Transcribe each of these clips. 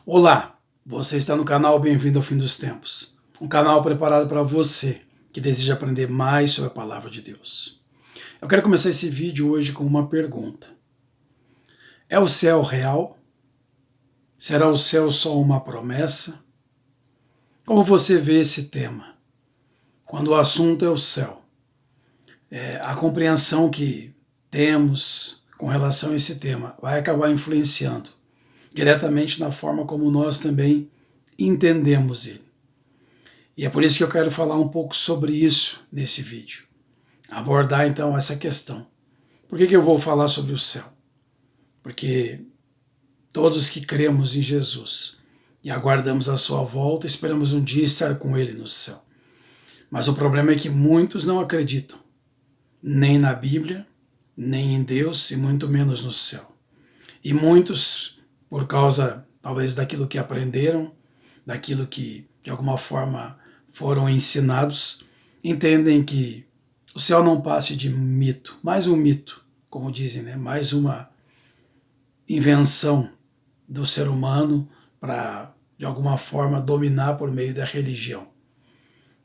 Olá, você está no canal Bem-vindo ao Fim dos Tempos, um canal preparado para você que deseja aprender mais sobre a Palavra de Deus. Eu quero começar esse vídeo hoje com uma pergunta. É o céu real? Será o céu só uma promessa? Como você vê esse tema? Quando o assunto é o céu, a compreensão que temos com relação a esse tema vai acabar influenciando diretamente na forma como nós também entendemos ele. E é por isso que eu quero falar um pouco sobre isso nesse vídeo. Abordar então essa questão. Por que eu vou falar sobre o céu? Porque todos que cremos em Jesus e aguardamos a sua volta, esperamos um dia estar com ele no céu. Mas o problema é que muitos não acreditam, nem na Bíblia, nem em Deus e muito menos no céu. E muitos, por causa talvez daquilo que aprenderam, daquilo que de alguma forma foram ensinados, entendem que o céu não passe de mito, mais um mito, como dizem, né? Mais uma invenção do ser humano para, de alguma forma, dominar por meio da religião.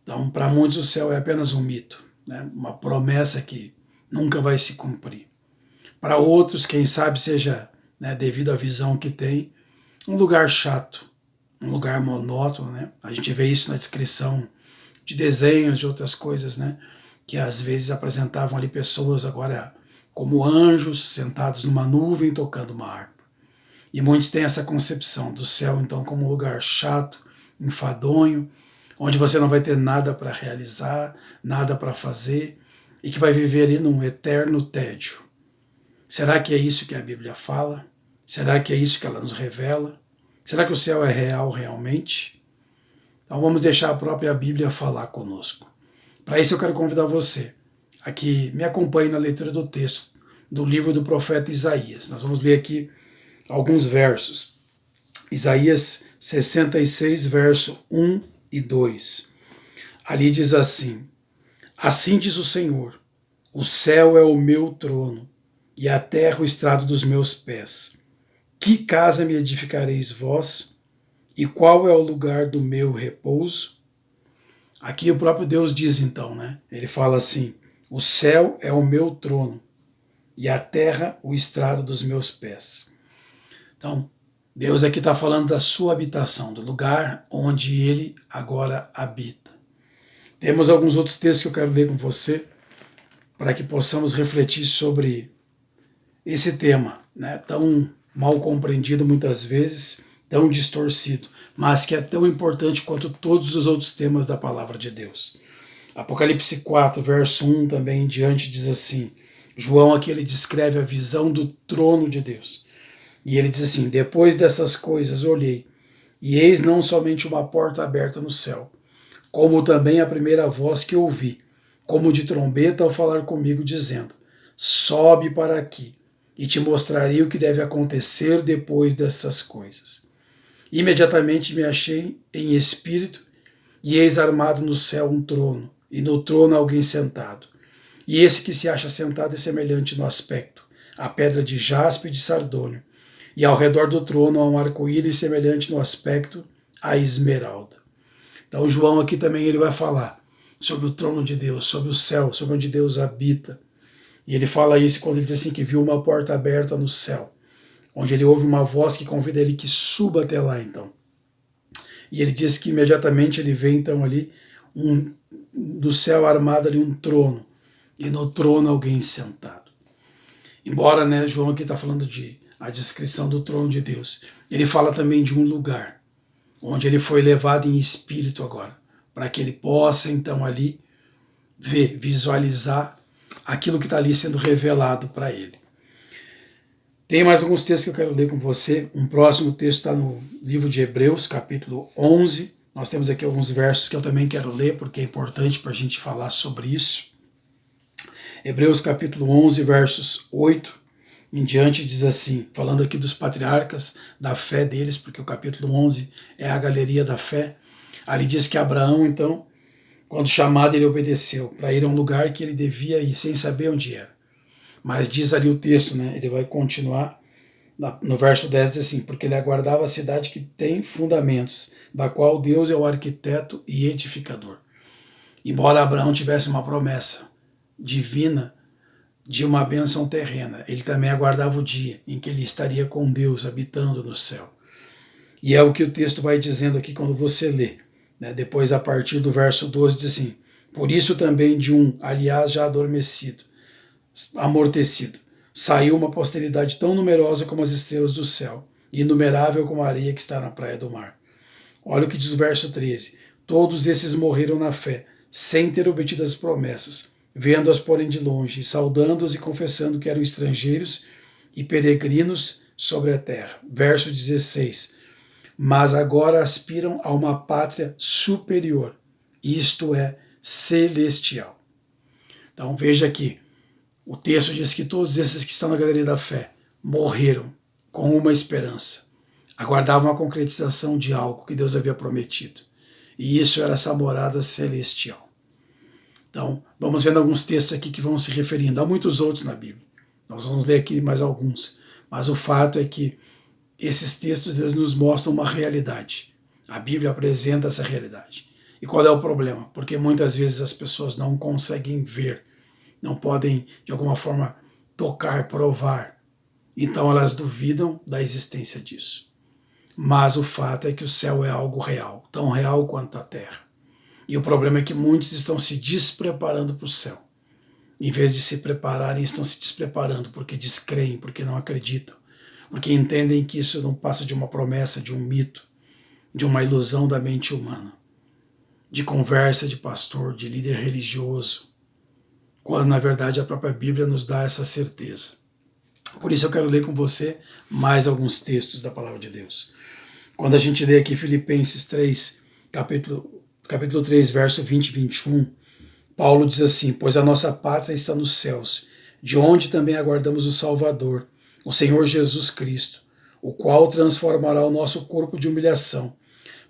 Então, para muitos o céu é apenas um mito, né? Uma promessa que nunca vai se cumprir. Para outros, quem sabe seja, né, devido à visão que tem, um lugar chato, um lugar monótono, né? A gente vê isso na descrição de desenhos, de outras coisas, né? Que às vezes apresentavam ali pessoas agora como anjos, sentados numa nuvem, tocando uma harpa. E muitos têm essa concepção do céu, então, como um lugar chato, enfadonho, onde você não vai ter nada para realizar, nada para fazer, e que vai viver ali num eterno tédio. Será que é isso que a Bíblia fala? Será que é isso que ela nos revela? Será que o céu é real realmente? Então vamos deixar a própria Bíblia falar conosco. Para isso eu quero convidar você a que me acompanhe na leitura do texto do livro do profeta Isaías. Nós vamos ler aqui alguns versos. Isaías 66, verso 1 e 2. Ali diz assim: Assim diz o Senhor, o céu é o meu trono, e a terra o estrado dos meus pés. Que casa me edificareis vós? E qual é o lugar do meu repouso? Aqui o próprio Deus diz então, né? Ele fala assim: o céu é o meu trono, e a terra o estrado dos meus pés. Então, Deus aqui está falando da sua habitação, do lugar onde ele agora habita. Temos alguns outros textos que eu quero ler com você, para que possamos refletir sobre esse tema, né, tão mal compreendido muitas vezes, tão distorcido, mas que é tão importante quanto todos os outros temas da palavra de Deus. Apocalipse 4, verso 1 também em diante diz assim, João aqui ele descreve a visão do trono de Deus. E ele diz assim, depois dessas coisas olhei, e eis não somente uma porta aberta no céu, como também a primeira voz que ouvi, como de trombeta ao falar comigo, dizendo, sobe para aqui, e te mostrarei o que deve acontecer depois dessas coisas. Imediatamente me achei em espírito, e eis armado no céu um trono, e no trono alguém sentado. E esse que se acha sentado é semelhante no aspecto, a pedra de jaspe e de sardônio, e ao redor do trono há um arco-íris semelhante no aspecto a esmeralda. Então João aqui também ele vai falar sobre o trono de Deus, sobre o céu, sobre onde Deus habita. E ele fala isso quando ele diz assim que viu uma porta aberta no céu, onde ele ouve uma voz que convida ele que suba até lá então. E ele diz que imediatamente ele vê então ali do céu armado ali um trono, e no trono alguém sentado. Embora, né, João aqui está falando de a descrição do trono de Deus, ele fala também de um lugar, onde ele foi levado em espírito agora, para que ele possa então ali ver, visualizar aquilo que está ali sendo revelado para ele. Tem mais alguns textos que eu quero ler com você. Um próximo texto está no livro de Hebreus, capítulo 11. Nós temos aqui alguns versos que eu também quero ler, porque é importante para a gente falar sobre isso. Hebreus, capítulo 11, versos 8 em diante, diz assim, falando aqui dos patriarcas, da fé deles, porque o capítulo 11 é a galeria da fé. Ali diz que Abraão, então, quando chamado, ele obedeceu para ir a um lugar que ele devia ir, sem saber onde era. Mas diz ali o texto, né? Ele vai continuar No verso 10 diz assim, porque ele aguardava a cidade que tem fundamentos, da qual Deus é o arquiteto e edificador. Embora Abraão tivesse uma promessa divina de uma bênção terrena, ele também aguardava o dia em que ele estaria com Deus habitando no céu. E é o que o texto vai dizendo aqui quando você lê. Né? Depois, a partir do verso 12, diz assim, por isso também de um, aliás, já amortecido, saiu uma posteridade tão numerosa como as estrelas do céu, e inumerável como a areia que está na praia do mar. Olha o que diz o verso 13. Todos esses morreram na fé, sem ter obtido as promessas, vendo-as porém de longe, saudando-as e confessando que eram estrangeiros e peregrinos sobre a terra. Verso 16. Mas agora aspiram a uma pátria superior, isto é, celestial. Então veja aqui, o texto diz que todos esses que estão na galeria da fé morreram com uma esperança, aguardavam a concretização de algo que Deus havia prometido, e isso era essa morada celestial. Então, vamos vendo alguns textos aqui que vão se referindo, há muitos outros na Bíblia, nós vamos ler aqui mais alguns, mas o fato é que esses textos eles nos mostram uma realidade. A Bíblia apresenta essa realidade. E qual é o problema? Porque muitas vezes as pessoas não conseguem ver, não podem, de alguma forma, tocar, provar. Então elas duvidam da existência disso. Mas o fato é que o céu é algo real, tão real quanto a terra. E o problema é que muitos estão se despreparando para o céu. Em vez de se prepararem, estão se despreparando porque descreem, porque não acreditam. Porque entendem que isso não passa de uma promessa, de um mito, de uma ilusão da mente humana, de conversa de pastor, de líder religioso, quando na verdade a própria Bíblia nos dá essa certeza. Por isso eu quero ler com você mais alguns textos da Palavra de Deus. Quando a gente lê aqui Filipenses 3, capítulo 3, verso 20 e 21, Paulo diz assim, pois a nossa pátria está nos céus, de onde também aguardamos o Salvador, o Senhor Jesus Cristo, o qual transformará o nosso corpo de humilhação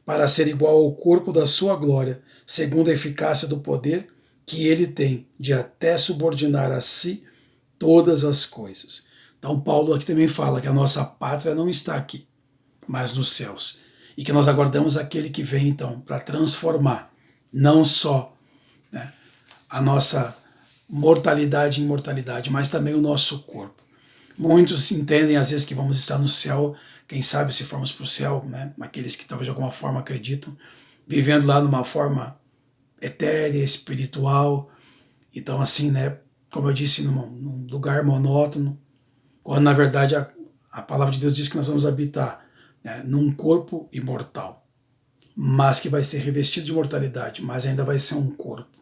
para ser igual ao corpo da sua glória, segundo a eficácia do poder que ele tem de até subordinar a si todas as coisas. Então Paulo aqui também fala que a nossa pátria não está aqui, mas nos céus, e que nós aguardamos aquele que vem então para transformar não só, né, a nossa mortalidade em imortalidade, mas também o nosso corpo. Muitos entendem às vezes que vamos estar no céu, quem sabe se formos para o céu, né? Aqueles que talvez de alguma forma acreditam, vivendo lá numa forma etérea, espiritual. Então assim, né, como eu disse, num lugar monótono, quando na verdade a palavra de Deus diz que nós vamos habitar, né, num corpo imortal, mas que vai ser revestido de mortalidade, mas ainda vai ser um corpo.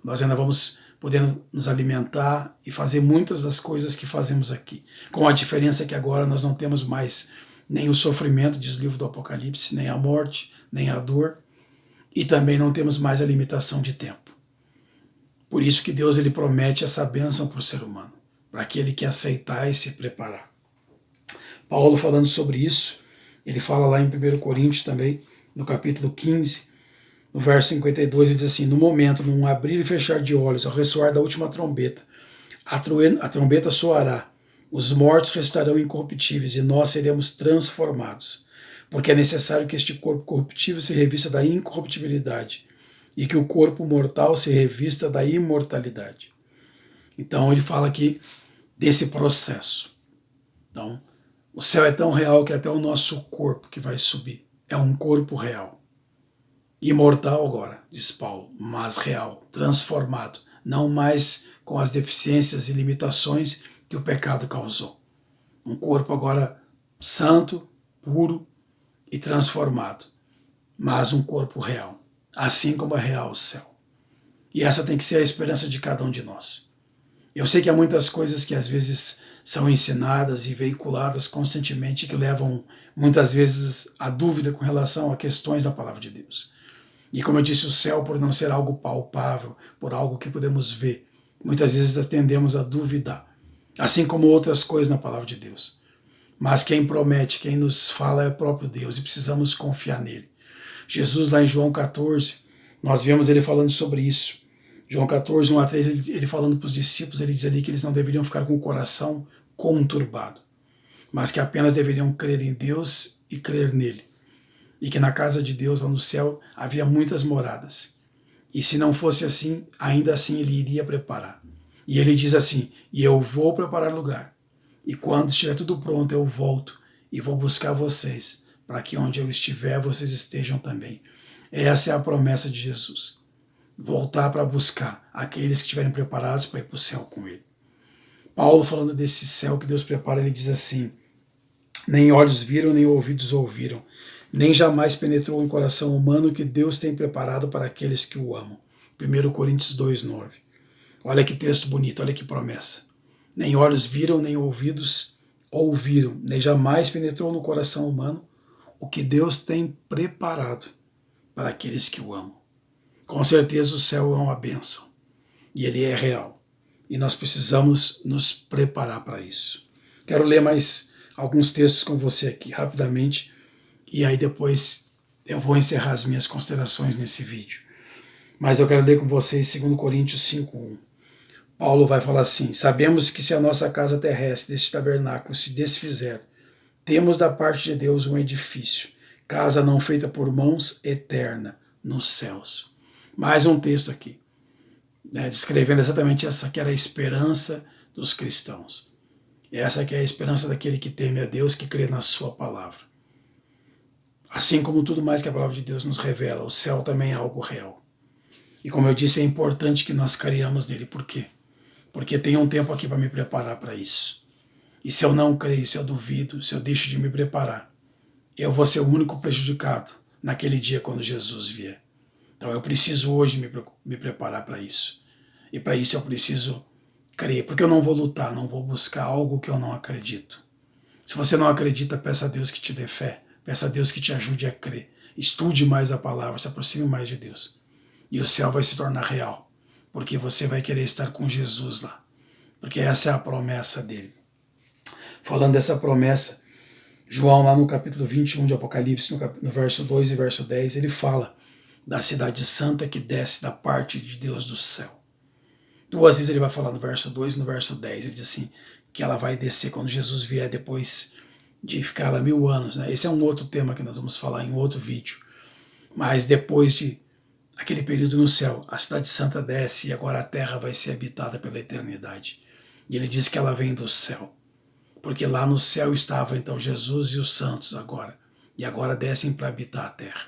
Nós ainda vamos podendo nos alimentar e fazer muitas das coisas que fazemos aqui. Com a diferença que agora nós não temos mais nem o sofrimento, diz o livro do Apocalipse, nem a morte, nem a dor, e também não temos mais a limitação de tempo. Por isso que Deus ele promete essa bênção para o ser humano, para aquele que aceitar e se preparar. Paulo falando sobre isso, ele fala lá em 1 Coríntios também, no capítulo 15, no verso 52, ele diz assim, no momento, num abrir e fechar de olhos, ao ressoar da última trombeta, a trombeta soará, os mortos restarão incorruptíveis e nós seremos transformados, porque é necessário que este corpo corruptível se revista da incorruptibilidade e que o corpo mortal se revista da imortalidade. Então ele fala aqui desse processo. Então, o céu é tão real que até o nosso corpo que vai subir é um corpo real. Imortal agora, diz Paulo, mas real, transformado, não mais com as deficiências e limitações que o pecado causou. Um corpo agora santo, puro e transformado, mas um corpo real, assim como é real o céu. E essa tem que ser a esperança de cada um de nós. Eu sei que há muitas coisas que às vezes são ensinadas e veiculadas constantemente que levam muitas vezes a dúvida com relação a questões da palavra de Deus. E como eu disse, o céu, por não ser algo palpável, por algo que podemos ver, muitas vezes tendemos a duvidar, assim como outras coisas na palavra de Deus. Mas quem promete, quem nos fala é o próprio Deus e precisamos confiar nele. Jesus lá em João 14, nós vemos ele falando sobre isso. João 14, 1 a 3, ele falando para os discípulos, ele diz ali que eles não deveriam ficar com o coração conturbado. mas que apenas deveriam crer em Deus e crer nele. E que na casa de Deus, lá no céu, havia muitas moradas. E se não fosse assim, ainda assim ele iria preparar. E ele diz assim: e eu vou preparar lugar. E quando estiver tudo pronto, eu volto e vou buscar vocês, para que onde eu estiver, vocês estejam também. Essa é a promessa de Jesus. Voltar para buscar aqueles que estiverem preparados para ir para o céu com ele. Paulo, falando desse céu que Deus prepara, ele diz assim: nem olhos viram, nem ouvidos ouviram, nem jamais penetrou em coração humano que Deus tem preparado para aqueles que o amam. 1 Coríntios 2,9. Olha que texto bonito, olha que promessa. Nem olhos viram, nem ouvidos ouviram, nem jamais penetrou no coração humano o que Deus tem preparado para aqueles que o amam. Com certeza o céu é uma bênção e ele é real. E nós precisamos nos preparar para isso. Quero ler mais alguns textos com você aqui, rapidamente, e aí depois eu vou encerrar as minhas considerações nesse vídeo. Mas eu quero ler com vocês 2 Coríntios 5:1. Paulo vai falar assim: sabemos que se a nossa casa terrestre, este tabernáculo, se desfizer, temos da parte de Deus um edifício, casa não feita por mãos, eterna, nos céus. Mais um texto aqui, descrevendo exatamente essa que era a esperança dos cristãos. Essa que é a esperança daquele que teme a Deus, que crê na sua palavra. Assim como tudo mais que a palavra de Deus nos revela, o céu também é algo real. E como eu disse, é importante que nós creiamos nele. Por quê? Porque tem um tempo aqui para me preparar para isso. E se eu não creio, se eu duvido, se eu deixo de me preparar, eu vou ser o único prejudicado naquele dia quando Jesus vier. Então eu preciso hoje me preparar para isso. E para isso eu preciso crer, porque eu não vou lutar, não vou buscar algo que eu não acredito. Se você não acredita, peça a Deus que te dê fé, peça a Deus que te ajude a crer. Estude mais a palavra, se aproxime mais de Deus. E o céu vai se tornar real, porque você vai querer estar com Jesus lá, porque essa é a promessa dele. Falando dessa promessa, João, lá no capítulo 21 de Apocalipse, no verso 2 e verso 10, ele fala da cidade santa que desce da parte de Deus do céu. Duas vezes ele vai falar no verso 2 e no verso 10, ele diz assim, que ela vai descer quando Jesus vier, depois de ficar lá 1000 anos. Esse é um outro tema que nós vamos falar em outro vídeo. Mas depois de aquele período no céu, a cidade santa desce e agora a terra vai ser habitada pela eternidade. E ele diz que ela vem do céu, porque lá no céu estava então Jesus e os santos agora, e agora descem para habitar a terra.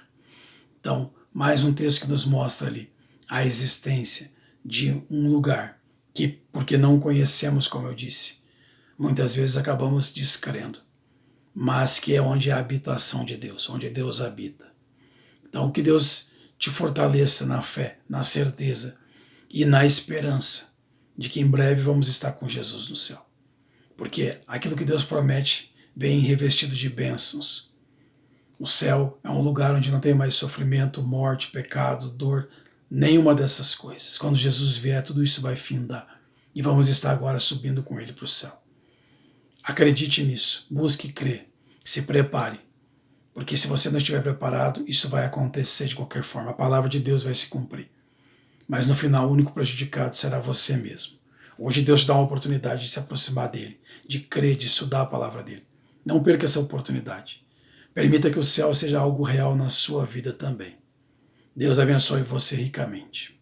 Então, mais um texto que nos mostra ali a existência de um lugar que, porque não conhecemos, como eu disse, muitas vezes acabamos descrendo, mas que é onde é a habitação de Deus, onde Deus habita. Então, que Deus te fortaleça na fé, na certeza e na esperança de que em breve vamos estar com Jesus no céu. Porque aquilo que Deus promete vem revestido de bênçãos. O céu é um lugar onde não tem mais sofrimento, morte, pecado, dor, nenhuma dessas coisas. Quando Jesus vier, tudo isso vai findar. E vamos estar agora subindo com ele para o céu. Acredite nisso, busque crer, se prepare. Porque se você não estiver preparado, isso vai acontecer de qualquer forma. A palavra de Deus vai se cumprir. Mas no final, o único prejudicado será você mesmo. Hoje Deus te dá uma oportunidade de se aproximar dele, de crer, de estudar a palavra dele. Não perca essa oportunidade. Permita que o céu seja algo real na sua vida também. Deus abençoe você ricamente.